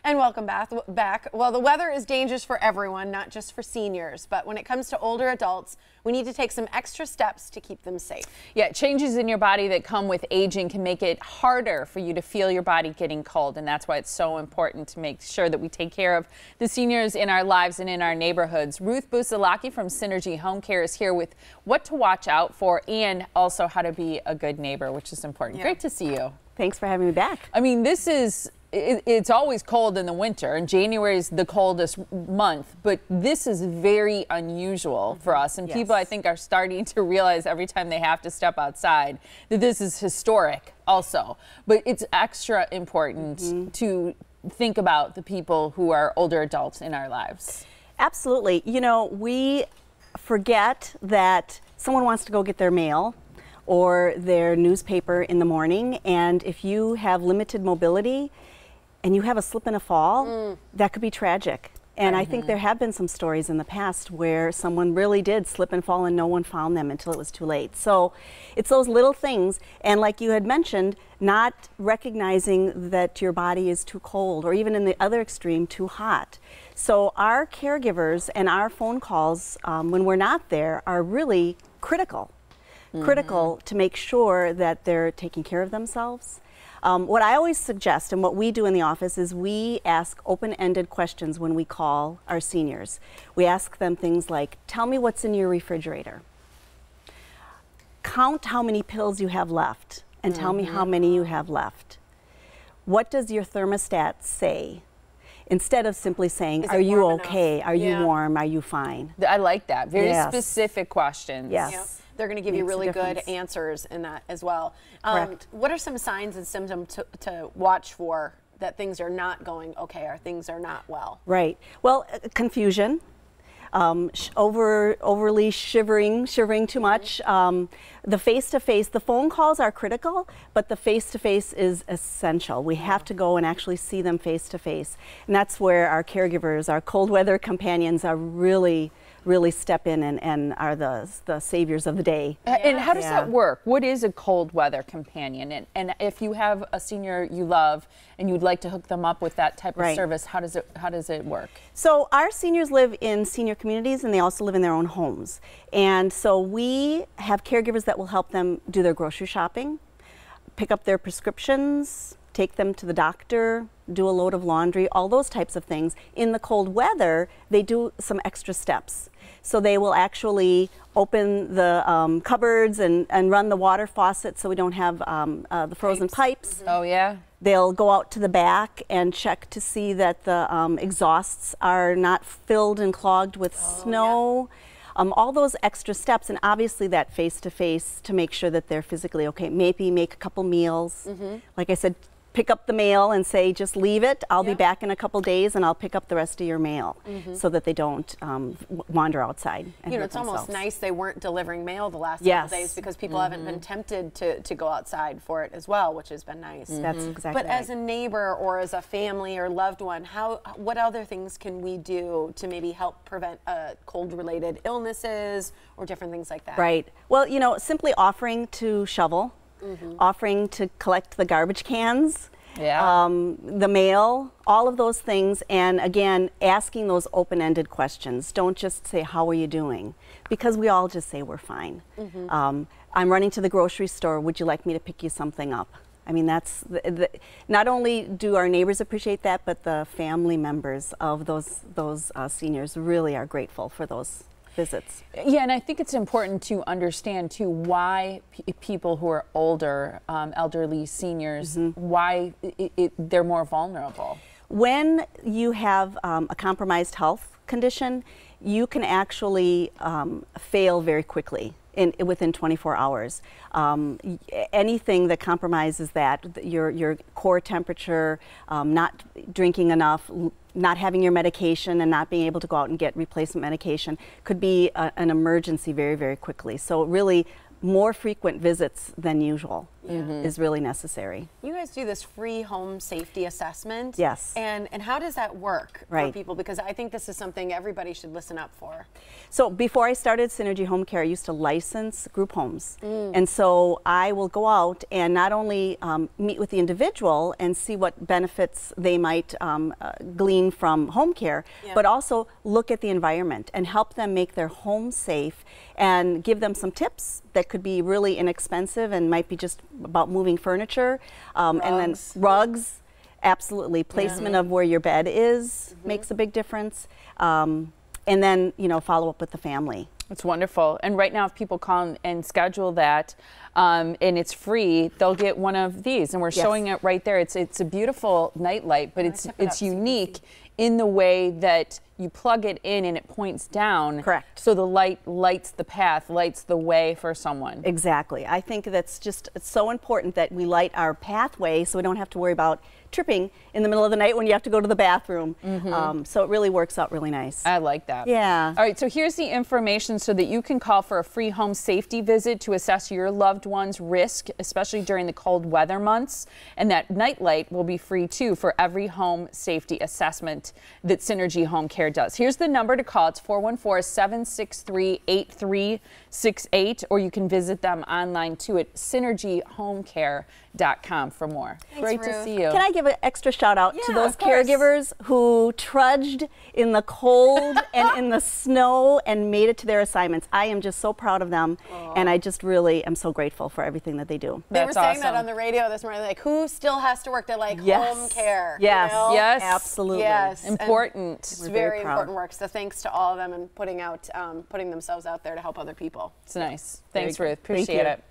And welcome back. Well, the weather is dangerous for everyone, not just for seniors. But when it comes to older adults, we need to take some extra steps to keep them safe. Yeah, changes in your body that come with aging can make it harder for you to feel your body getting cold. And that's why it's so important to make sure that we take care of the seniors in our lives and in our neighborhoods. Ruth Busalacchi from SYNERGY HomeCare is here with what to watch out for and also how to be a good neighbor, which is important. Yeah. Great to see you. Thanks for having me back. I mean, it's always cold in the winter, and January is the coldest month, but this is very unusual for us. And people, I think, are starting to realize every time they have to step outside that this is historic also. But it's extra important to think about the people who are older adults in our lives. Absolutely. You know, we forget that someone wants to go get their mail or their newspaper in the morning, and if you have limited mobility and you have a slip and a fall, that could be tragic. And I think there have been some stories in the past where someone really did slip and fall and no one found them until it was too late. So it's those little things, and like you had mentioned, not recognizing that your body is too cold, or even in the other extreme, too hot. So our caregivers and our phone calls when we're not there are really critical. Critical to make sure that they're taking care of themselves. What I always suggest, and what we do in the office, is we ask open-ended questions when we call our seniors. We ask them things like, tell me what's in your refrigerator. Count how many pills you have left, and tell me how many you have left. What does your thermostat say? Instead of simply saying, are you okay? Are you warm? Are you fine? I like that. Very specific questions. Yes. Yep. They're going to give you really good answers in that as well. Correct. What are some signs and symptoms to watch for that things are not going okay, or things are not well? Right. Well, confusion, overly shivering too much. The face-to-face, the phone calls are critical, but the face-to-face is essential. We have to go and actually see them face-to-face. And that's where our caregivers, our cold weather companions are really step in and are the saviors of the day. And how does that work? What is a cold weather companion? And if you have a senior you love and you'd like to hook them up with that type of service, how does it work? So our seniors live in senior communities, and they also live in their own homes. And so we have caregivers that will help them do their grocery shopping, pick up their prescriptions, take them to the doctor, do a load of laundry, all those types of things. In the cold weather, they do some extra steps. So they will actually open the cupboards and run the water faucet so we don't have the frozen pipes. Oh, yeah. They'll go out to the back and check to see that the exhausts are not filled and clogged with snow. All those extra steps, and obviously that face-to-face to make sure that they're physically okay. Maybe make a couple meals. Like I said, pick up the mail and say, just leave it. I'll be back in a couple days and I'll pick up the rest of your mail so that they don't wander outside. And you know, it's almost nice they weren't delivering mail the last couple days, because people haven't been tempted to go outside for it as well, which has been nice. That's exactly But as a neighbor or as a family or loved one, what other things can we do to maybe help prevent cold-related illnesses or different things like that? Right. Well, you know, simply offering to shovel, offering to collect the garbage cans, the mail, all of those things, and again, asking those open-ended questions. Don't just say, how are you doing? Because we all just say we're fine. I'm running to the grocery store, would you like me to pick you something up? I mean, that's not only do our neighbors appreciate that, but the family members of those seniors really are grateful for those visits. Yeah, and I think it's important to understand too why people who are older, elderly seniors, why they're more vulnerable. When you have a compromised health condition, you can actually fail very quickly. Within 24 hours. Anything that compromises that, your core temperature, not drinking enough, not having your medication and not being able to go out and get replacement medication could be an emergency very, very quickly. So really more frequent visits than usual. is really necessary. You guys do this free home safety assessment. Yes. And how does that work for Right. people? Because I think this is something everybody should listen up for. So before I started Synergy Home Care, I used to license group homes. And so I will go out and not only meet with the individual and see what benefits they might glean from home care, but also look at the environment and help them make their home safe and give them some tips that could be really inexpensive and might be just about moving furniture. And then rugs, absolutely. Placement of where your bed is makes a big difference. And then, you know, follow up with the family. It's wonderful. And right now, if people call and schedule that, and it's free, they'll get one of these. And we're showing it right there. It's a beautiful night light, but it's unique in the way that you plug it in and it points down. Correct. So the light lights the path, lights the way for someone. Exactly. I think that's just, it's so important that we light our pathway so we don't have to worry about tripping in the middle of the night when you have to go to the bathroom. So it really works out really nice. I like that. Yeah. All right, so here's the information so that you can call for a free home safety visit to assess your loved one's risk, especially during the cold weather months. And that night light will be free too for every home safety assessment that Synergy Home Care does. Here's the number to call. It's 414-763-8368, or you can visit them online too at synergyhomecare.com for more. Thanks, Great Ruth. to see you. Can I give an extra shout out to those of course. caregivers who trudged in the cold and in the snow and made it to their assignments? I am just so proud of them, and I just really am so grateful for everything that they do. They were That's saying that awesome. on the radio this morning, like, who still has to work? They're like, Yes. home care. Yes. You know? Yes. Absolutely. Yes. and Important. It's We're very very proud. important work. So thanks to all of them and putting themselves out there to help other people. It's nice. Thanks, Very Ruth. good. Thank Appreciate you. it.